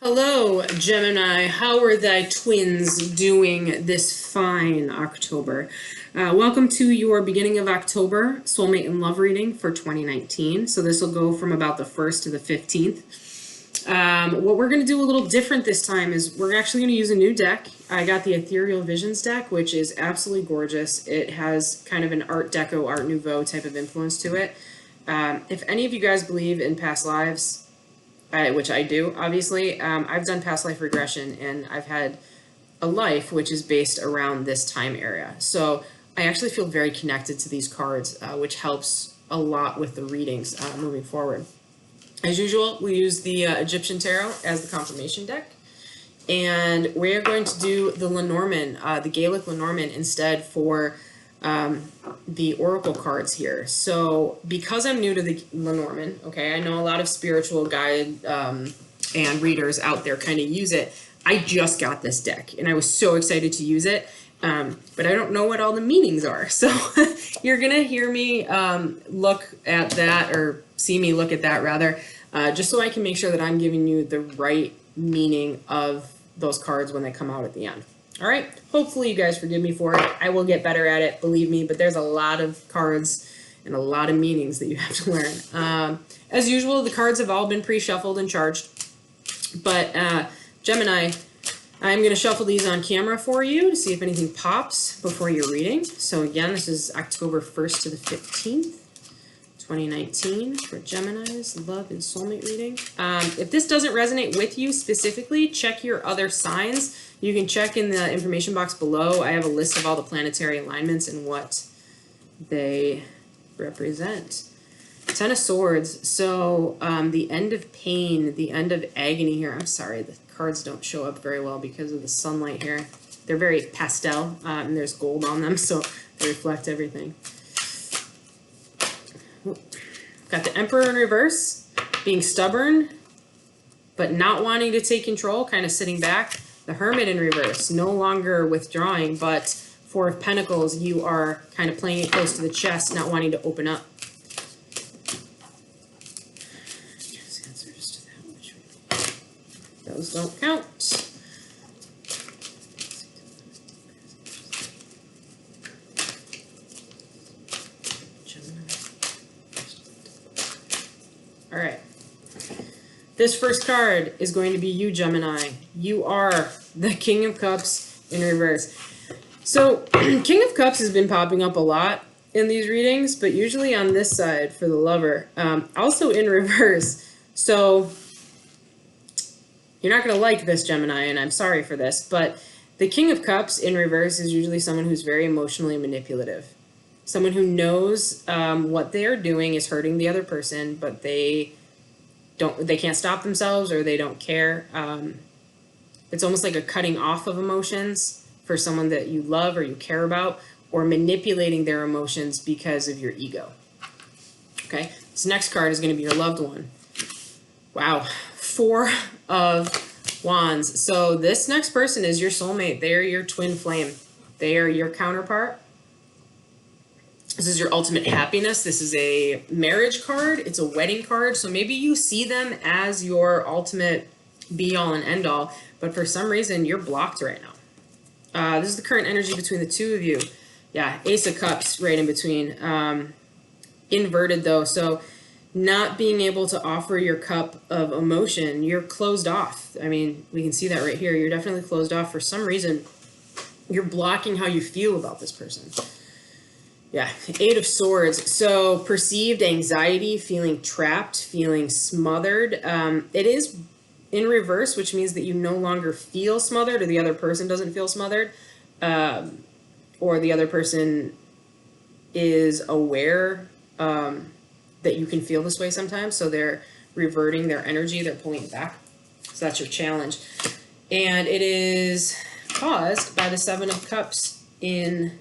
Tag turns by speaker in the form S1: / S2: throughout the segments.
S1: Hello, Gemini. How are thy twins doing this fine October? Welcome to your beginning of October soulmate and love reading for 2019. So this will go from about the 1st to the 15th. What we're going to do a little different this time is we're actually going to use a new deck. I got the Ethereal Visions deck, which is absolutely gorgeous. It has kind of an Art Deco, Art Nouveau type of influence to it. If any of you guys believe in past lives, which I do, obviously. I've done past life regression, and I've had a life which is based around this time area. So I actually feel very connected to these cards, which helps a lot with the readings moving forward. As usual, we use the Egyptian Tarot as the confirmation deck. And we're going to do the Lenormand, the Gaelic Lenormand, instead for the oracle cards here. So because I'm new to the Lenormand, okay, I know a lot of spiritual guide and readers out there kind of use it. I just got this deck and I was so excited to use it, but I don't know what all the meanings are. So you're gonna hear me look at that, or see me look at that rather, just so I can make sure that I'm giving you the right meaning of those cards when they come out at the end. All right, hopefully you guys forgive me for it. I will get better at it, believe me, but there's a lot of cards and a lot of meanings that you have to learn. As usual, the cards have all been pre-shuffled and charged, but Gemini, I'm going to shuffle these on camera for you to see if anything pops before your reading. So again, this is October 1st to the 15th. 2019 for Gemini's love and soulmate reading. If this doesn't resonate with you specifically, check your other signs. You can check in the information box below. I have a list of all the planetary alignments and what they represent. Ten of Swords. So the end of pain, the end of agony here. I'm sorry, the cards don't show up very well because of the sunlight here. They're very pastel, and there's gold on them, so they reflect everything. Got the Emperor in reverse, being stubborn, but not wanting to take control, kind of sitting back. The Hermit in reverse, no longer withdrawing, but Four of Pentacles, you are kind of playing it close to the chest, not wanting to open up. Those don't count. All right. This first card is going to be you, Gemini. You are the King of Cups in reverse. So King of Cups has been popping up a lot in these readings, but usually on this side for the lover. Also in reverse. So you're not going to like this, Gemini, and I'm sorry for this, but the King of Cups in reverse is usually someone who's very emotionally manipulative. Someone who knows what they are doing is hurting the other person, but they can't stop themselves, or they don't care. It's almost like a cutting off of emotions for someone that you love or you care about, or manipulating their emotions because of your ego. Okay, this next card is going to be your loved one. Wow, Four of Wands. So this next person is your soulmate. They are your twin flame. They are your counterpart. This is your ultimate happiness. This is a marriage card. It's a wedding card. So maybe you see them as your ultimate be-all and end-all, but for some reason you're blocked right now. This is the current energy between the two of you. Yeah, Ace of Cups right in between. Inverted though, so not being able to offer your cup of emotion. You're closed off. I mean, we can see that right here. You're definitely closed off. For some reason, you're blocking how you feel about this person. Yeah, Eight of Swords. So perceived anxiety, feeling trapped, feeling smothered. It is in reverse, which means that you no longer feel smothered, or the other person doesn't feel smothered, or the other person is aware that you can feel this way sometimes. So they're reverting their energy, they're pulling it back. So that's your challenge. And it is caused by the Seven of Cups in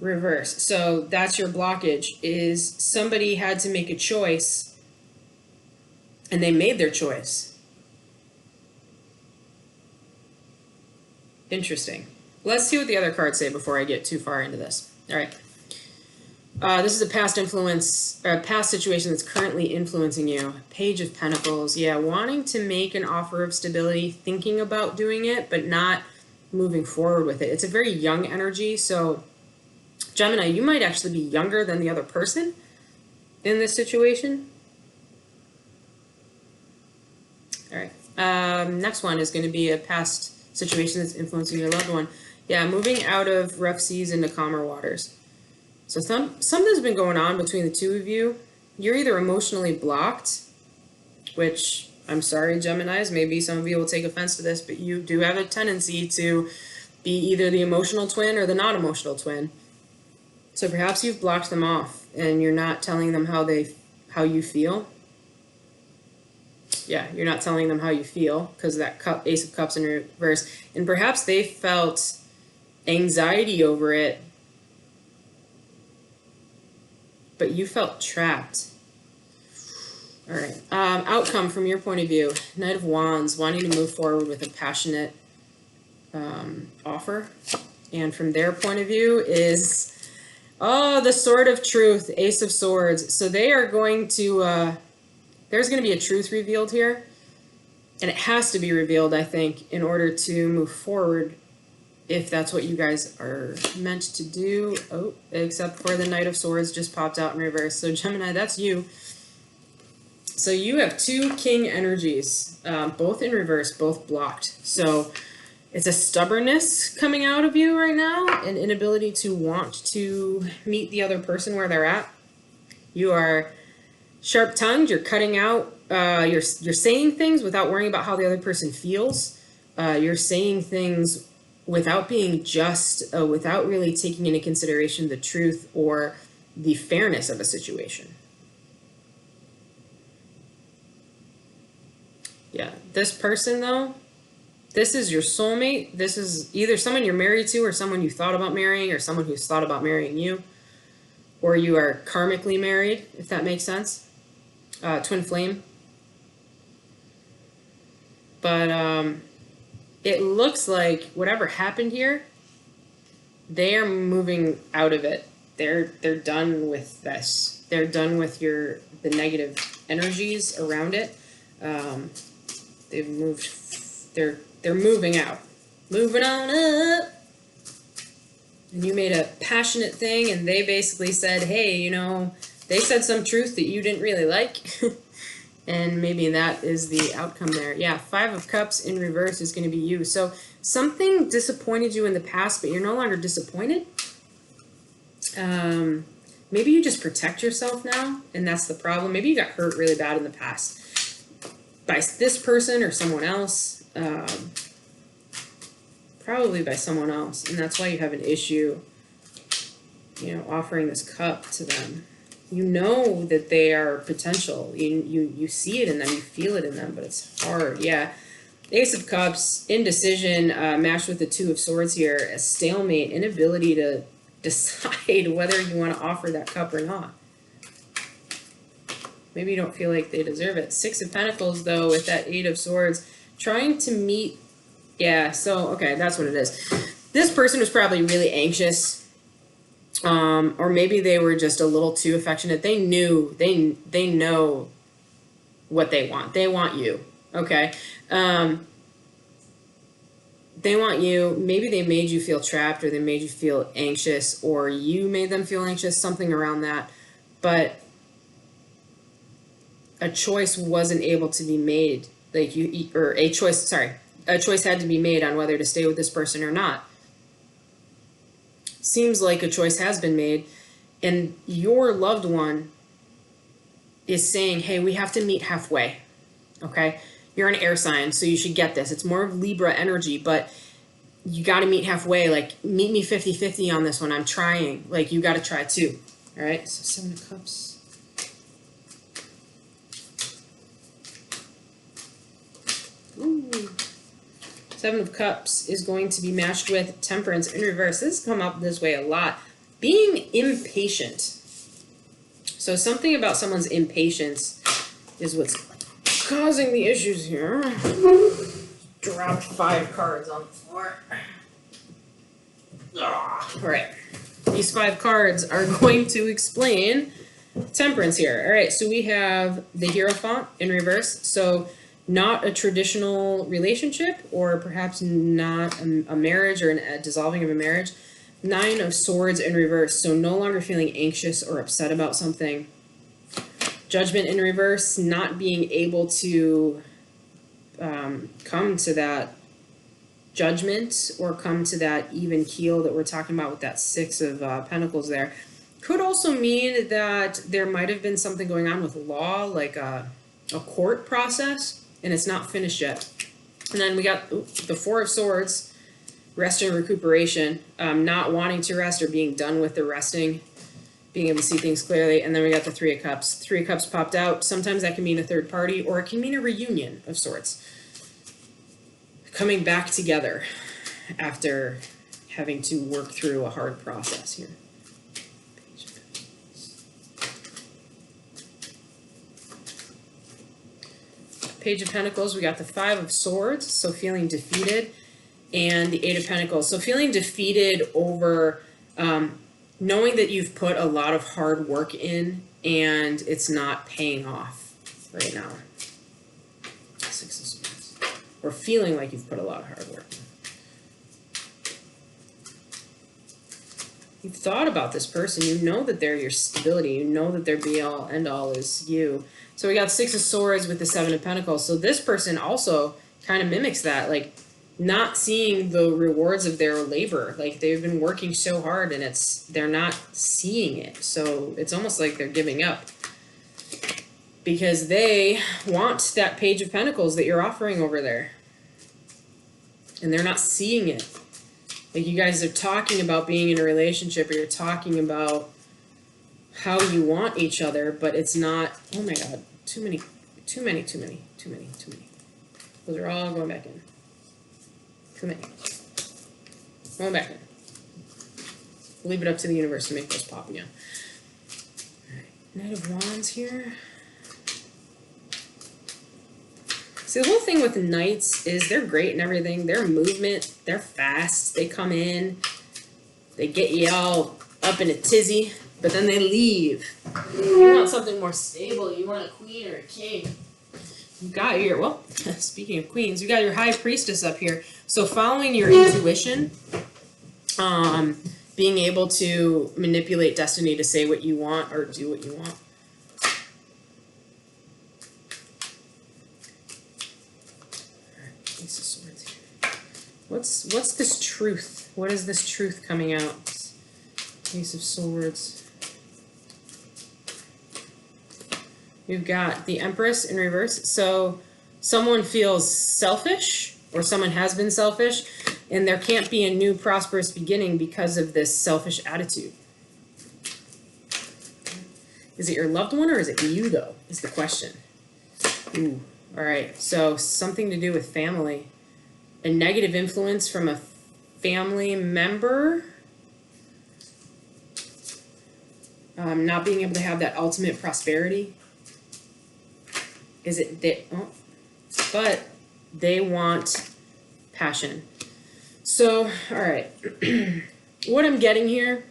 S1: reverse. So that's your blockage, is somebody had to make a choice and they made their choice. Interesting. Let's see what the other cards say before I get too far into this. All right. This is a past influence, or a past situation that's currently influencing you. Page of Pentacles. Yeah, wanting to make an offer of stability, thinking about doing it, but not moving forward with it. It's a very young energy, so Gemini, you might actually be younger than the other person in this situation. All right. Next one is going to be a past situation that's influencing your loved one. Yeah, moving out of rough seas into calmer waters. So something's been going on between the two of you. You're either emotionally blocked, which I'm sorry, Geminis, maybe some of you will take offense to this, but you do have a tendency to be either the emotional twin or the not emotional twin. So perhaps you've blocked them off and you're not telling them how you feel. Yeah, you're not telling them how you feel because that Ace of Cups in reverse. And perhaps they felt anxiety over it, but you felt trapped. All right. Outcome from your point of view. Knight of Wands, wanting to move forward with a passionate offer. And from their point of view is, the Sword of Truth, Ace of Swords. So they are going to, there's going to be a truth revealed here. And it has to be revealed, I think, in order to move forward, if that's what you guys are meant to do. Oh, except for the Knight of Swords just popped out in reverse. So Gemini, that's you. So you have two king energies, both in reverse, both blocked. So it's a stubbornness coming out of you right now, an inability to want to meet the other person where they're at. You are sharp-tongued, you're cutting out, you're saying things without worrying about how the other person feels. You're saying things without being just, without really taking into consideration the truth or the fairness of a situation. Yeah, this person though, this is your soulmate. This is either someone you're married to or someone you thought about marrying or someone who's thought about marrying you. Or you are karmically married, if that makes sense. Twin flame. But it looks like whatever happened here, they are moving out of it. They're done with this. They're done with the negative energies around it. They've moved. They're moving out, moving on up. And you made a passionate thing, and they basically said, "Hey, you know," they said some truth that you didn't really like. And maybe that is the outcome there. Yeah, Five of Cups in reverse is going to be you. So something disappointed you in the past, but you're no longer disappointed. Maybe you just protect yourself now, and that's the problem. Maybe you got hurt really bad in the past by this person or someone else. Probably by someone else, and that's why you have an issue, you know, offering this cup to them. You know that they are potential. You see it in them, you feel it in them, but it's hard. Yeah. Ace of Cups, indecision, matched with the Two of Swords here, a stalemate, inability to decide whether you want to offer that cup or not. Maybe you don't feel like they deserve it. Six of Pentacles, though, with that Eight of Swords, trying to meet. Yeah, so, okay, that's what it is. This person was probably really anxious. Or maybe they were just a little too affectionate. They know what they want. They want you, okay? They want you. Maybe they made you feel trapped, or they made you feel anxious, or you made them feel anxious, something around that. But a choice wasn't able to be made. Like a choice had to be made on whether to stay with this person or not. Seems like a choice has been made, and your loved one is saying, hey, we have to meet halfway, okay? You're an air sign, so you should get this. It's more of Libra energy, but you got to meet halfway. Like, meet me 50-50 on this one. I'm trying. Like, you got to try too, all right? So Seven of Cups. Ooh. Seven of Cups is going to be matched with Temperance in reverse. This has come up this way a lot. Being impatient. So something about someone's impatience is what's causing the issues here. Dropped 5 cards on the floor. All right. these 5 cards are going to explain temperance here. All right, so we have the Hierophant in reverse. So not a traditional relationship, or perhaps not a marriage or a dissolving of a marriage. 9 of Swords in reverse. So no longer feeling anxious or upset about something. Judgment in reverse, not being able to come to that judgment or come to that even keel that we're talking about with that 6 of Pentacles there. Could also mean that there might have been something going on with law, like a court process, and it's not finished yet. And then we got the 4 of Swords, rest and recuperation, not wanting to rest or being done with the resting, being able to see things clearly. And then we got the 3 of Cups. 3 of Cups popped out. Sometimes that can mean a third party, or it can mean a reunion of sorts. Coming back together after having to work through a hard process here. Page of Pentacles, we got the 5 of Swords, so feeling defeated, and the 8 of Pentacles. So feeling defeated over knowing that you've put a lot of hard work in and it's not paying off right now. 6 of Swords. Or feeling like you've put a lot of hard work in. You've thought about this person. You know that they're your stability. You know that their be-all, end-all is you. So we got 6 of Swords with the 7 of Pentacles. So this person also kind of mimics that, like not seeing the rewards of their labor. Like they've been working so hard and they're not seeing it. So it's almost like they're giving up because they want that Page of Pentacles that you're offering over there. And they're not seeing it. Like you guys are talking about being in a relationship, or you're talking about how you want each other, but it's not, oh my God, too many. Those are all going back in. Too many. Going back in. Leave it up to the universe to make those pop again. All right. Knight of Wands here. See, the whole thing with the Knights is they're great and everything. Their movement, they're fast. They come in. They get you all up in a tizzy, but then they leave. You want something more stable. You want a queen or a king. You got your, well, speaking of queens, you got your High Priestess up here. So following your intuition, being able to manipulate destiny to say what you want or do what you want. Ace of Swords here. What's this truth? What is this truth coming out? Ace of Swords. We've got the Empress in reverse. So someone feels selfish, or someone has been selfish, and there can't be a new prosperous beginning because of this selfish attitude. Is it your loved one, or is it you, though, is the question. Ooh, all right. So something to do with family. A negative influence from a family member. Not being able to have that ultimate prosperity. Is it that? Oh, but they want passion. So, all right. What I'm getting here,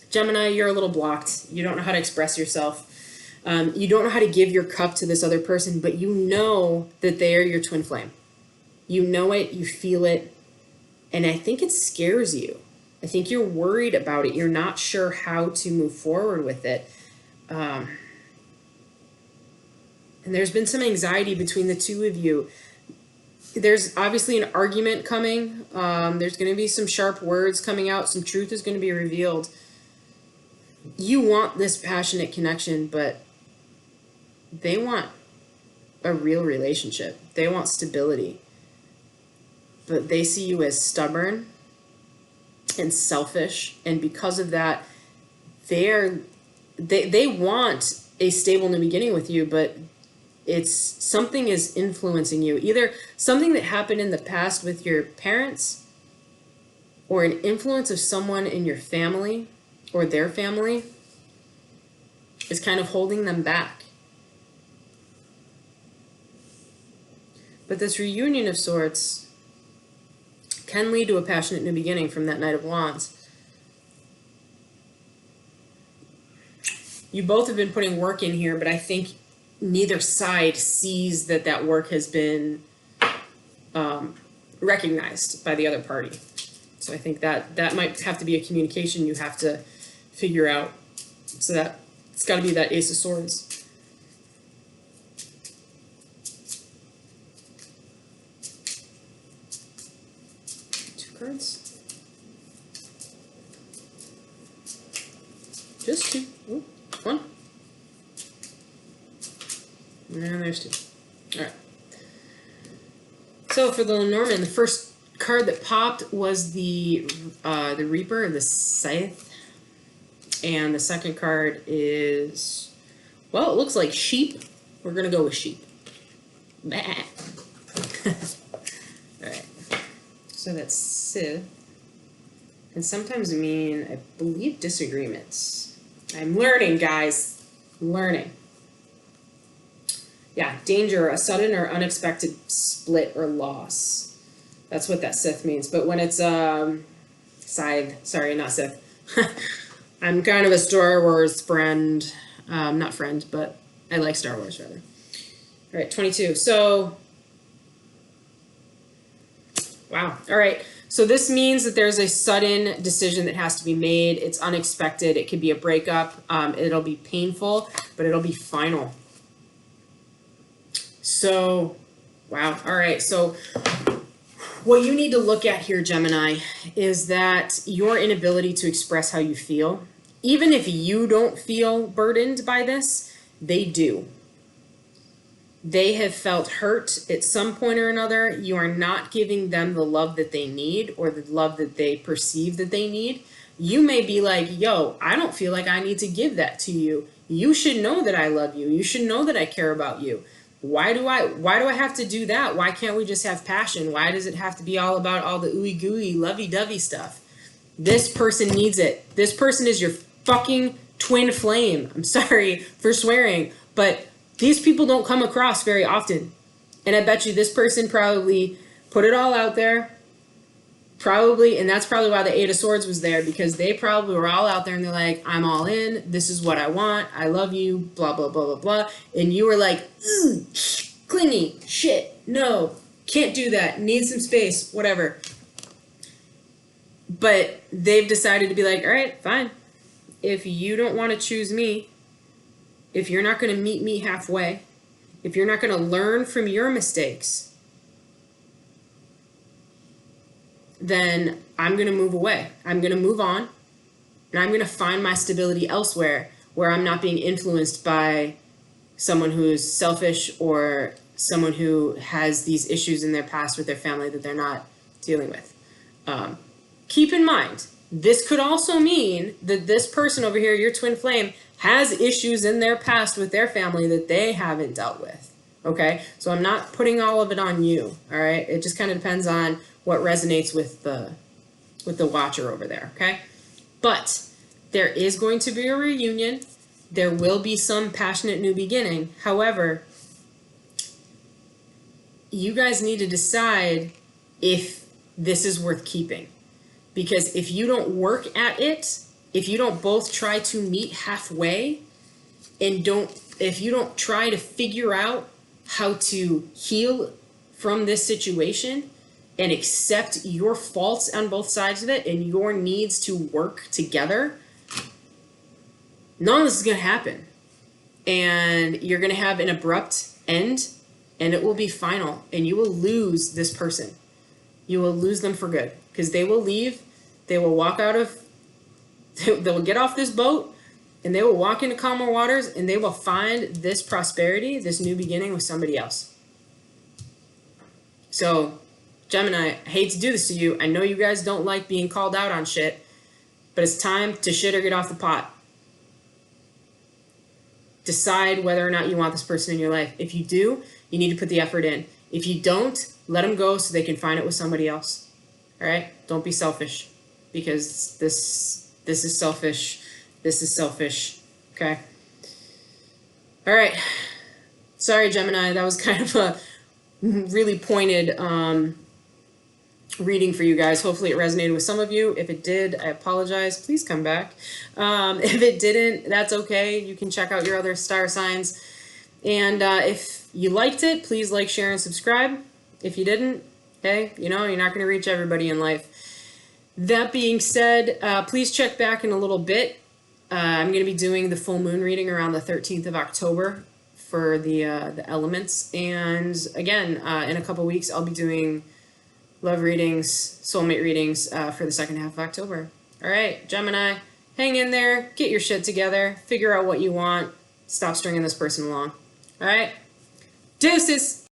S1: Gemini, you're a little blocked. You don't know how to express yourself. You don't know how to give your cup to this other person, but you know that they are your twin flame. You know it, you feel it, and I think it scares you. I think you're worried about it. You're not sure how to move forward with it. And there's been some anxiety between the two of you. There's obviously an argument coming. There's going to be some sharp words coming out. Some truth is going to be revealed. You want this passionate connection, but they want a real relationship. They want stability. But they see you as stubborn and selfish. And because of that, they want a stable new beginning with you, but it's something is influencing you. Either something that happened in the past with your parents, or an influence of someone in your family or their family is kind of holding them back. But this reunion of sorts can lead to a passionate new beginning from that Knight of Wands. you both have been putting work in here, but I think neither side sees that that work has been recognized by the other party. So I think that might have to be a communication you have to figure out. So that it's got to be that Ace of Swords. Two cards. Just two. Ooh, one. And there's two. All right. So for the Lenormand, the first card that popped was the Reaper, the Scythe. And the second card is, well, it looks like sheep. We're going to go with sheep. Bah. Alright. So that's Sith. And sometimes mean, I believe, disagreements. I'm learning, guys. I'm learning. Yeah, danger, a sudden or unexpected split or loss. That's what that Sith means. But when it's, Scythe, sorry, not Sith. I'm kind of a Star Wars friend. Not friend, but I like Star Wars, rather. All right, 22. So, wow. All right. So this means that there's a sudden decision that has to be made. It's unexpected. It could be a breakup. It'll be painful, but it'll be final. So, wow. All right. So what you need to look at here, Gemini, is that your inability to express how you feel, even if you don't feel burdened by this, they do. They have felt hurt at some point or another. You are not giving them the love that they need or the love that they perceive that they need. You may be like, yo, I don't feel like I need to give that to you. You should know that I love you. You should know that I care about you. Why do I have to do that? Why can't we just have passion? Why does it have to be all about all the ooey gooey, lovey-dovey stuff? This person needs it. This person is your fucking twin flame. I'm sorry for swearing, but these people don't come across very often. And I bet you this person probably put it all out there. Probably, and that's probably why the Eight of Swords was there, because they probably were all out there and they're like, I'm all in, this is what I want, I love you, blah, blah, blah, blah, blah. And you were like, ooh, clingy, shit, no, can't do that, need some space, whatever. But they've decided to be like, all right, fine. If you don't want to choose me, if you're not going to meet me halfway, if you're not going to learn from your mistakes, then I'm going to move away. I'm going to move on, and I'm going to find my stability elsewhere where I'm not being influenced by someone who's selfish or someone who has these issues in their past with their family that they're not dealing with. Keep in mind, this could also mean that this person over here, your twin flame, has issues in their past with their family that they haven't dealt with. Okay? So I'm not putting all of it on you. All right? It just kind of depends on what resonates with the watcher over there, okay? But there is going to be a reunion. There will be some passionate new beginning. However, you guys need to decide if this is worth keeping. Because if you don't work at it, if you don't both try to meet halfway, and if you don't try to figure out how to heal from this situation, and accept your faults on both sides of it and your needs to work together, none of this is going to happen. And you're going to have an abrupt end, and it will be final. And you will lose this person. You will lose them for good. Because they will leave. They will walk out of... They will get off this boat, and they will walk into calmer waters, and they will find this prosperity, this new beginning with somebody else. So... Gemini, I hate to do this to you. I know you guys don't like being called out on shit, but it's time to shit or get off the pot. Decide whether or not you want this person in your life. If you do, you need to put the effort in. If you don't, let them go so they can find it with somebody else. All right? Don't be selfish, because this is selfish. This is selfish. Okay? All right. Sorry, Gemini. That was kind of a really pointed reading for you guys. Hopefully it resonated with some of you. If it did, I apologize. Please come back. If it didn't, that's okay. You can check out your other star signs. And if you liked it, please like, share, and subscribe. If you didn't, hey, you know, you're not going to reach everybody in life. That being said, please check back in a little bit. I'm going to be doing the full moon reading around the 13th of October for the elements. And again, in a couple weeks, I'll be doing love readings, soulmate readings for the second half of October. All right, Gemini, hang in there, get your shit together, figure out what you want, stop stringing this person along. All right, deuces.